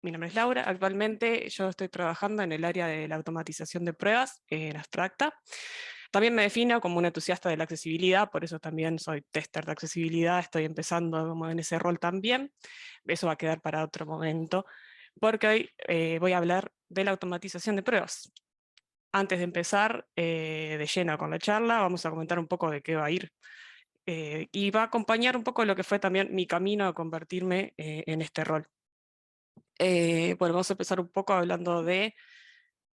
Mi nombre es Laura, actualmente yo estoy trabajando en el área de la automatización de pruebas en Abstracta. También me defino como un entusiasta de la accesibilidad, por eso también soy tester de accesibilidad, estoy empezando como en ese rol también. Eso va a quedar para otro momento, porque hoy voy a hablar de la automatización de pruebas. Antes de empezar de lleno con la charla, vamos a comentar un poco de qué va a ir. Y va a acompañar un poco lo que fue también mi camino a convertirme en este rol. Bueno, vamos a empezar un poco hablando de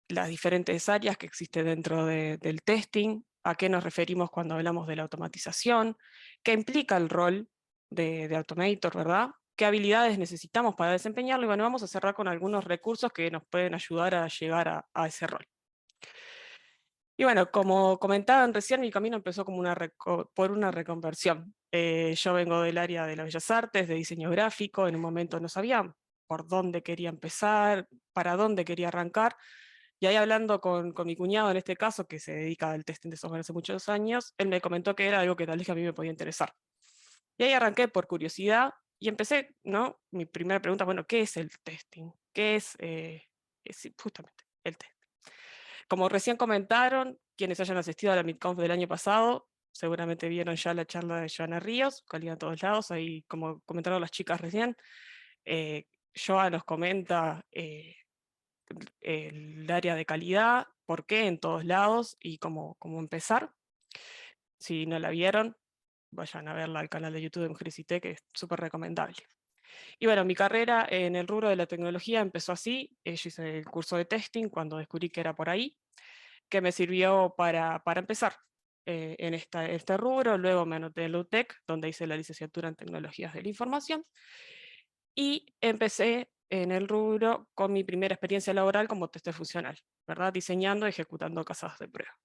las diferentes áreas que existen dentro del testing, a qué nos referimos cuando hablamos de la automatización, qué implica el rol de Automator, ¿verdad? ¿Qué habilidades necesitamos para desempeñarlo? Y bueno, vamos a cerrar con algunos recursos que nos pueden ayudar a llegar a ese rol. Y bueno, como comentaban recién, mi camino empezó como por una reconversión. Yo vengo del área de las bellas artes, de diseño gráfico, en un momento no sabía por dónde quería empezar, para dónde quería arrancar, y ahí hablando con mi cuñado en este caso, que se dedica al testing de software hace muchos años, él me comentó que era algo que tal vez a mí me podía interesar. Y ahí arranqué por curiosidad y empecé, ¿no? Mi primera pregunta, bueno, ¿qué es el testing? ¿Qué es justamente el testing? Como recién comentaron, quienes hayan asistido a la MidConf del año pasado, seguramente vieron ya la charla de Joana Ríos, calidad a todos lados, ahí como comentaron las chicas recién, Joa nos comenta el área de calidad, por qué en todos lados y cómo empezar. Si no la vieron, vayan a verla al canal de YouTube de Mujeres IT, que es súper recomendable. Y bueno, mi carrera en el rubro de la tecnología empezó así. Yo hice el curso de testing cuando descubrí que era por ahí, que me sirvió para empezar en este rubro. Luego me anoté en la UTEC, donde hice la licenciatura en Tecnologías de la Información. Y empecé en el rubro con mi primera experiencia laboral como tester funcional, ¿verdad? Diseñando y ejecutando casas de prueba.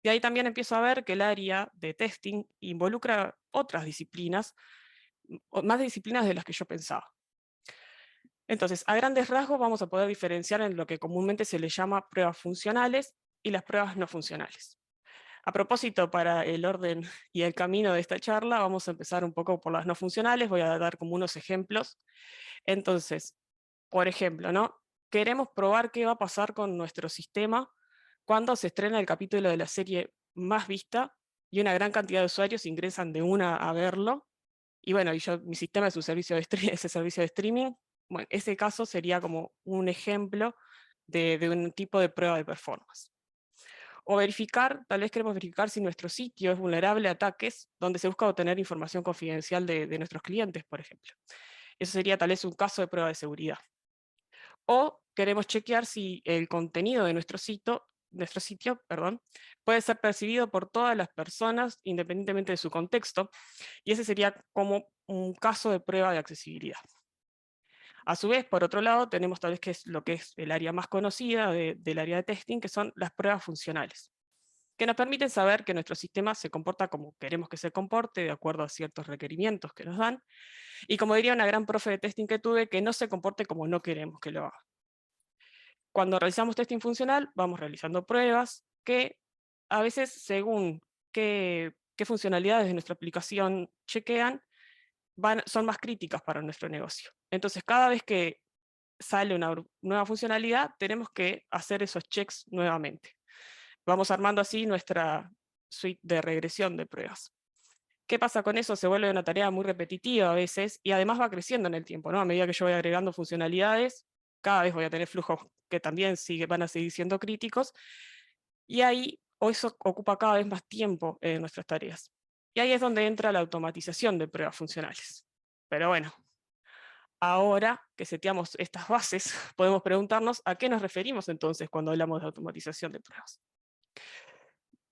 Y ahí también empiezo a ver que el área de testing involucra otras disciplinas, más disciplinas de las que yo pensaba. Entonces, a grandes rasgos vamos a poder diferenciar en lo que comúnmente se le llama pruebas funcionales y las pruebas no funcionales. A propósito, para el orden y el camino de esta charla, vamos a empezar un poco por las no funcionales, voy a dar como unos ejemplos. Entonces, por ejemplo, ¿no? Queremos probar qué va a pasar con nuestro sistema cuando se estrena el capítulo de la serie más vista y una gran cantidad de usuarios ingresan de una a verlo. Y bueno, mi sistema es un servicio de ese servicio de streaming. Bueno, ese caso sería como un ejemplo de un tipo de prueba de performance. O verificar, tal vez queremos verificar si nuestro sitio es vulnerable a ataques donde se busca obtener información confidencial de nuestros clientes, por ejemplo. Eso sería tal vez un caso de prueba de seguridad. O queremos chequear si el contenido de nuestro sitio, puede ser percibido por todas las personas independientemente de su contexto, y ese sería como un caso de prueba de accesibilidad. A su vez, por otro lado, tenemos tal vez que es lo que es el área más conocida del área de testing, que son las pruebas funcionales, que nos permiten saber que nuestro sistema se comporta como queremos que se comporte, de acuerdo a ciertos requerimientos que nos dan, y como diría una gran profe de testing que tuve, que no se comporte como no queremos que lo haga. Cuando realizamos testing funcional, vamos realizando pruebas que a veces, según qué funcionalidades de nuestra aplicación chequean, son más críticas para nuestro negocio. Entonces, cada vez que sale una nueva funcionalidad, tenemos que hacer esos checks nuevamente. Vamos armando así nuestra suite de regresión de pruebas. ¿Qué pasa con eso? Se vuelve una tarea muy repetitiva a veces y además va creciendo en el tiempo, ¿no? A medida que yo voy agregando funcionalidades, cada vez voy a tener flujos que también van a seguir siendo críticos y ahí o eso ocupa cada vez más tiempo en nuestras tareas. Y ahí es donde entra la automatización de pruebas funcionales. Pero bueno, ahora que seteamos estas bases, podemos preguntarnos a qué nos referimos entonces cuando hablamos de automatización de pruebas.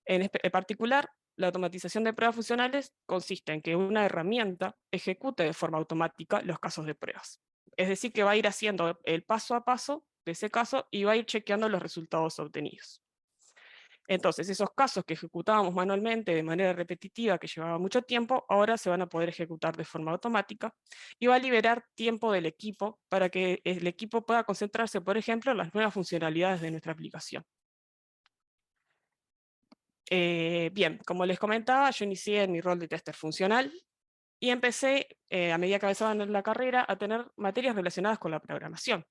En particular, la automatización de pruebas funcionales consiste en que una herramienta ejecute de forma automática los casos de pruebas. Es decir, que va a ir haciendo el paso a paso de ese caso y va a ir chequeando los resultados obtenidos. Entonces, esos casos que ejecutábamos manualmente de manera repetitiva, que llevaba mucho tiempo, ahora se van a poder ejecutar de forma automática y va a liberar tiempo del equipo para que el equipo pueda concentrarse, por ejemplo, en las nuevas funcionalidades de nuestra aplicación. Bien, como les comentaba, yo inicié en mi rol de tester funcional y empecé, a medida que avanzaba en la carrera, a tener materias relacionadas con la programación.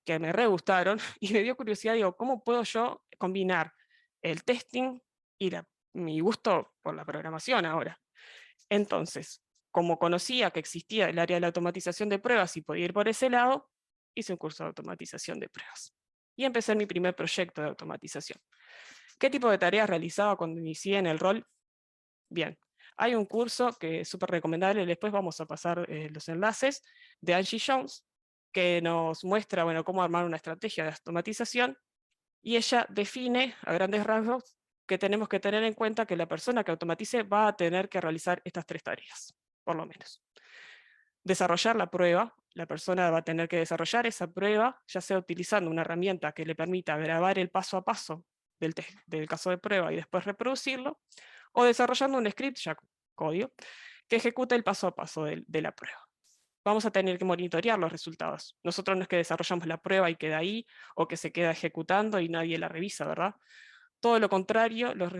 que me re gustaron, y me dio curiosidad, digo, ¿cómo puedo yo combinar el testing y mi gusto por la programación ahora? Entonces, como conocía que existía el área de la automatización de pruebas y podía ir por ese lado, hice un curso de automatización de pruebas. Y empecé mi primer proyecto de automatización. ¿Qué tipo de tareas realizaba cuando inicié en el rol? Bien, hay un curso que es súper recomendable, después vamos a pasar los enlaces, de Angie Jones, que nos muestra, bueno, cómo armar una estrategia de automatización, y ella define a grandes rasgos que tenemos que tener en cuenta que la persona que automatice va a tener que realizar estas 3 tareas, por lo menos. Desarrollar la prueba, la persona va a tener que desarrollar esa prueba, ya sea utilizando una herramienta que le permita grabar el paso a paso del caso de prueba y después reproducirlo, o desarrollando un script, ya código, que ejecute el paso a paso de la prueba. Vamos a tener que monitorear los resultados. Nosotros no es que desarrollamos la prueba y queda ahí, o que se queda ejecutando y nadie la revisa, ¿verdad? Todo lo contrario, los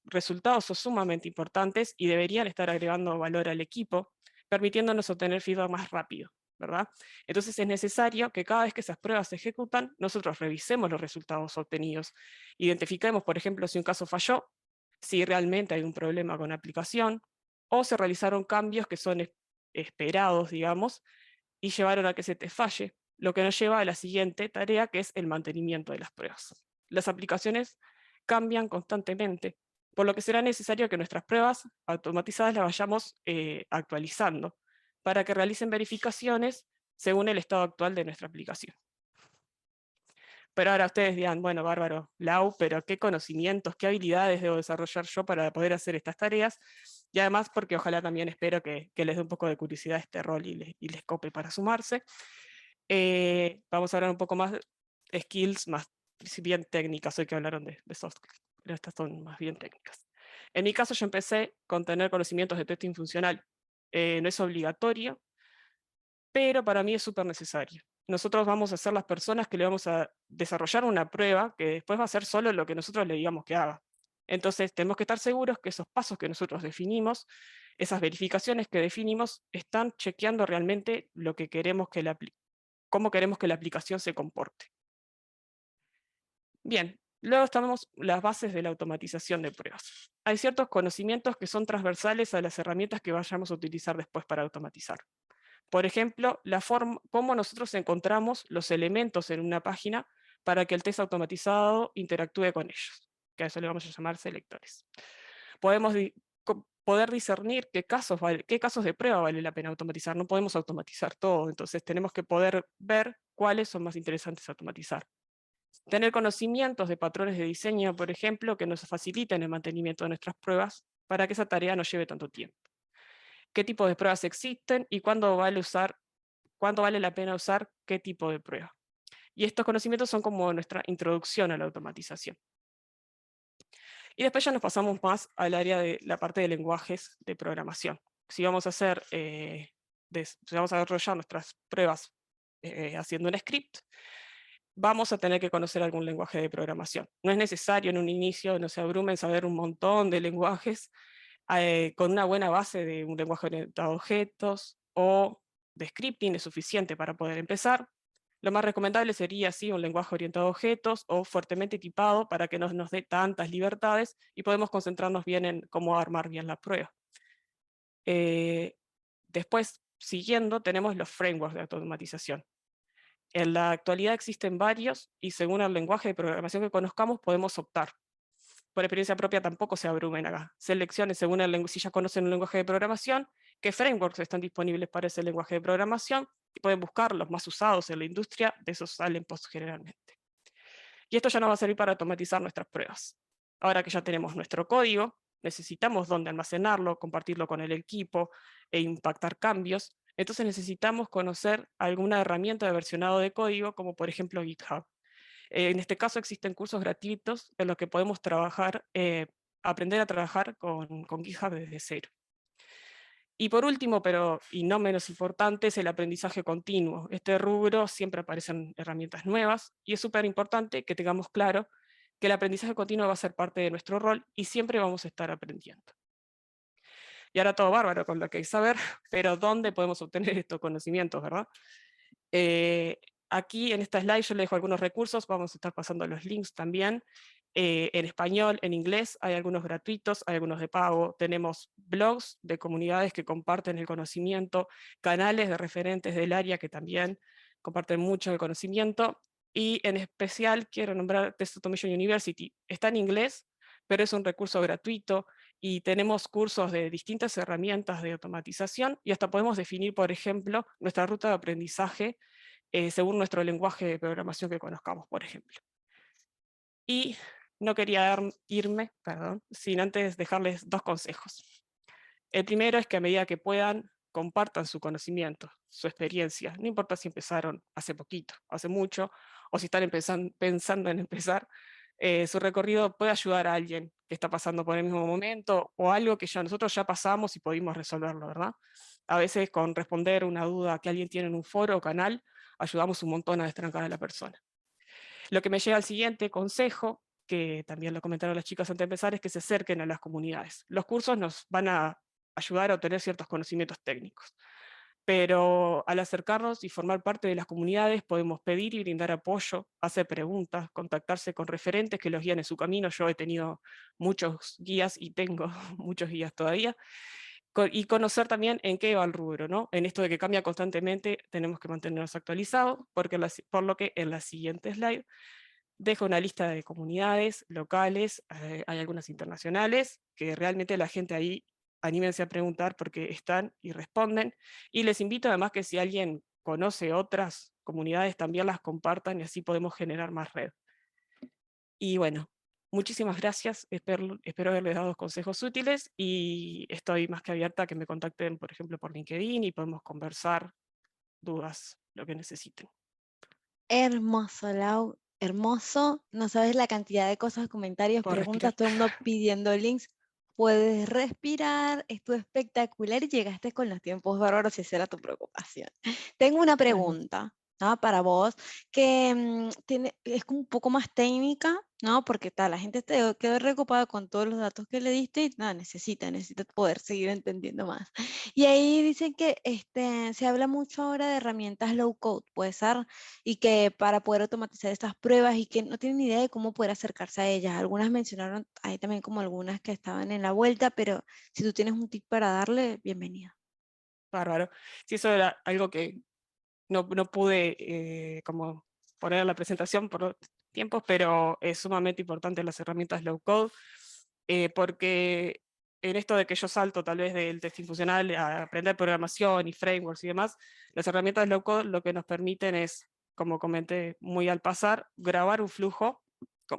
resultados son sumamente importantes y deberían estar agregando valor al equipo, permitiéndonos obtener feedback más rápido, ¿verdad? Entonces es necesario que cada vez que esas pruebas se ejecutan, nosotros revisemos los resultados obtenidos, identifiquemos, por ejemplo, si un caso falló, si realmente hay un problema con la aplicación, o se realizaron cambios que son esperados, digamos, y llevaron a que se te falle, lo que nos lleva a la siguiente tarea, que es el mantenimiento de las pruebas. Las aplicaciones cambian constantemente, por lo que será necesario que nuestras pruebas automatizadas las vayamos actualizando, para que realicen verificaciones según el estado actual de nuestra aplicación. Pero ahora ustedes dirán, bueno, bárbaro, Lau, pero ¿qué conocimientos, qué habilidades debo desarrollar yo para poder hacer estas tareas? Y además porque ojalá también espero que les dé un poco de curiosidad este rol y les cope para sumarse. Vamos a hablar un poco más de skills, más si bien técnicas, hoy que hablaron de soft skills, pero estas son más bien técnicas. En mi caso yo empecé con tener conocimientos de testing funcional. No es obligatorio, pero para mí es súper necesario. Nosotros vamos a ser las personas que le vamos a desarrollar una prueba que después va a ser solo lo que nosotros le digamos que haga. Entonces tenemos que estar seguros que esos pasos que nosotros definimos, esas verificaciones que definimos, están chequeando realmente lo que queremos que cómo queremos que la aplicación se comporte. Bien, luego estamos las bases de la automatización de pruebas. Hay ciertos conocimientos que son transversales a las herramientas que vayamos a utilizar después para automatizar. Por ejemplo, cómo nosotros encontramos los elementos en una página para que el test automatizado interactúe con ellos, que a eso le vamos a llamar selectores. Podemos poder discernir qué casos de prueba vale la pena automatizar. No podemos automatizar todo, entonces tenemos que poder ver cuáles son más interesantes automatizar. Tener conocimientos de patrones de diseño, por ejemplo, que nos faciliten el mantenimiento de nuestras pruebas para que esa tarea no lleve tanto tiempo. Qué tipo de pruebas existen y cuándo vale la pena usar qué tipo de prueba. Y estos conocimientos son como nuestra introducción a la automatización. Y después ya nos pasamos más al área de la parte de lenguajes de programación. Si vamos a hacer, si vamos a desarrollar nuestras pruebas haciendo un script, vamos a tener que conocer algún lenguaje de programación. No es necesario en un inicio, no se abrumen saber un montón de lenguajes, con una buena base de un lenguaje orientado a objetos o de scripting es suficiente para poder empezar. Lo más recomendable sería sí, un lenguaje orientado a objetos o fuertemente tipado para que no nos dé tantas libertades y podemos concentrarnos bien en cómo armar bien la prueba. Después, siguiendo, tenemos los frameworks de automatización. En la actualidad existen varios y según el lenguaje de programación que conozcamos podemos optar. Por experiencia propia tampoco se abrumen acá. Seleccionen según si ya conocen un lenguaje de programación, qué frameworks están disponibles para ese lenguaje de programación y pueden buscar los más usados en la industria, de esos salen post generalmente. Y esto ya nos va a servir para automatizar nuestras pruebas. Ahora que ya tenemos nuestro código, necesitamos dónde almacenarlo, compartirlo con el equipo e impactar cambios. Entonces necesitamos conocer alguna herramienta de versionado de código, como por ejemplo GitHub. En este caso existen cursos gratuitos en los que podemos trabajar, aprender a trabajar con GitHub desde cero. Y por último, pero y no menos importante, es el aprendizaje continuo. Este rubro siempre aparecen herramientas nuevas y es súper importante que tengamos claro que el aprendizaje continuo va a ser parte de nuestro rol y siempre vamos a estar aprendiendo. Y ahora todo bárbaro con lo que hay que saber, pero ¿dónde podemos obtener estos conocimientos, verdad? aquí en esta slide yo les dejo algunos recursos, vamos a estar pasando los links también, en español, en inglés, hay algunos gratuitos, hay algunos de pago, tenemos blogs de comunidades que comparten el conocimiento, canales de referentes del área que también comparten mucho el conocimiento, y en especial quiero nombrar Test Automation University. Está en inglés, pero es un recurso gratuito, y tenemos cursos de distintas herramientas de automatización, y hasta podemos definir, por ejemplo, nuestra ruta de aprendizaje según nuestro lenguaje de programación que conozcamos, por ejemplo. Y no quería irme, perdón, sin antes dejarles 2 consejos. El primero es que a medida que puedan, compartan su conocimiento, su experiencia. No importa si empezaron hace poquito, hace mucho, o si están pensando en empezar, su recorrido puede ayudar a alguien que está pasando por el mismo momento, o algo que ya nosotros ya pasamos y pudimos resolverlo, ¿verdad? A veces con responder una duda que alguien tiene en un foro o canal, ayudamos un montón a destrancar a la persona. Lo que me lleva al siguiente consejo, que también lo comentaron las chicas antes de empezar, es que se acerquen a las comunidades. Los cursos nos van a ayudar a obtener ciertos conocimientos técnicos, pero al acercarnos y formar parte de las comunidades podemos pedir y brindar apoyo, hacer preguntas, contactarse con referentes que los guían en su camino. Yo he tenido muchos guías y tengo muchos guías todavía, y conocer también en qué va el rubro, ¿no? En esto de que cambia constantemente, tenemos que mantenernos actualizados, por lo que en la siguiente slide dejo una lista de comunidades locales, hay algunas internacionales, que realmente la gente ahí anímense a preguntar porque están y responden. Y les invito además que si alguien conoce otras comunidades, también las compartan y así podemos generar más red. Y bueno, muchísimas gracias, espero haberles dado consejos útiles y estoy más que abierta a que me contacten, por ejemplo, por LinkedIn y podemos conversar dudas, lo que necesiten. Hermoso, Lau, hermoso. No sabes la cantidad de cosas, comentarios, Puedo preguntas, respirar. todo el mundo pidiendo links. Puedes respirar, estuvo espectacular y llegaste con los tiempos bárbaros si esa era tu preocupación. Tengo una Bueno, pregunta, ¿no? Para vos, que es un poco más técnica, ¿no? Porque tal, la gente quedó reocupada con todos los datos que le diste y nada, necesita poder seguir entendiendo más. Y ahí dicen que se habla mucho ahora de herramientas low code, puede ser, y que para poder automatizar estas pruebas y que no tienen ni idea de cómo poder acercarse a ellas. Algunas mencionaron ahí también como algunas que estaban en la vuelta, pero si tú tienes un tip para darle, bienvenida. bárbaro. Sí, eso era algo que no pude como poner en la presentación por los tiempos, pero es sumamente importante las herramientas low code, porque en esto de que yo salto tal vez del testing funcional a aprender programación y frameworks y demás, las herramientas low code lo que nos permiten es, como comenté muy al pasar, grabar un flujo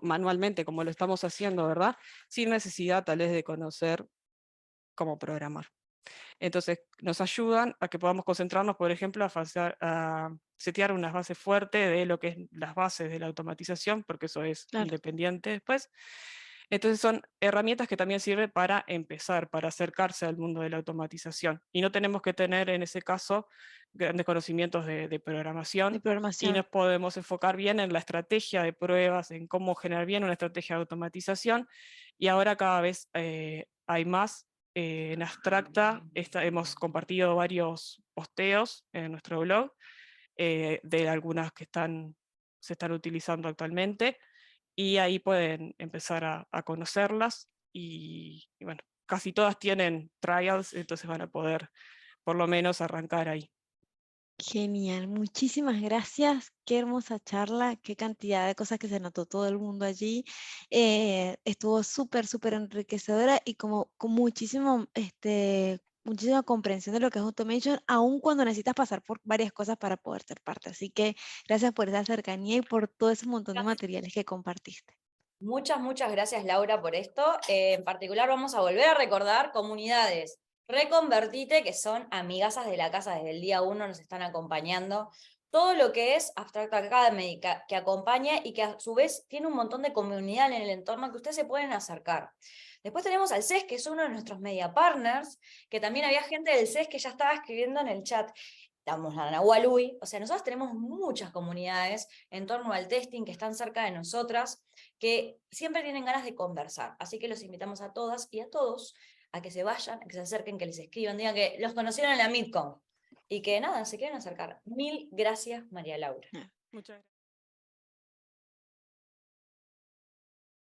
manualmente, como lo estamos haciendo, ¿verdad? Sin necesidad tal vez de conocer cómo programar. Entonces, nos ayudan a que podamos concentrarnos, por ejemplo, a setear unas bases fuertes de lo que es las bases de la automatización, porque eso es Claro, independiente después. Entonces, son herramientas que también sirven para empezar, para acercarse al mundo de la automatización. Y no tenemos que tener, en ese caso, grandes conocimientos de de programación, y programación. nos podemos enfocar bien en la estrategia de pruebas, en cómo generar bien una estrategia de automatización. Y ahora cada vez hay más en Abstracta hemos compartido varios posteos en nuestro blog de algunas que se están utilizando actualmente, y ahí pueden empezar a conocerlas y bueno, casi todas tienen trials, entonces van a poder por lo menos arrancar ahí. Genial, muchísimas gracias. Qué hermosa charla, qué cantidad de cosas que se notó todo el mundo allí. Estuvo súper, súper enriquecedora y como con muchísimo, muchísima comprensión de lo que es automation, aun cuando necesitas pasar por varias cosas para poder ser parte. Así que gracias por esa cercanía y por todo ese montón de materiales que compartiste. Muchas, muchas gracias Laura por esto. En particular vamos a volver a recordar comunidades. Reconvertite, que son amigasas de la casa desde el día 1, nos están acompañando. Todo lo que es Abstracta Academy, que acompaña y que a su vez tiene un montón de comunidad en el entorno que ustedes se pueden acercar. Después tenemos al CES, que es uno de nuestros media partners, que también había gente del CES que ya estaba escribiendo en el chat. Estamos a Nahualui, o sea, nosotros tenemos muchas comunidades en torno al testing que están cerca de nosotras, que siempre tienen ganas de conversar. Así que los invitamos a todas y a todos a que se vayan, a que se acerquen, que les escriban, digan que los conocieron en la MidCon y que nada, se quieren acercar. Mil gracias, María Laura. Muchas gracias.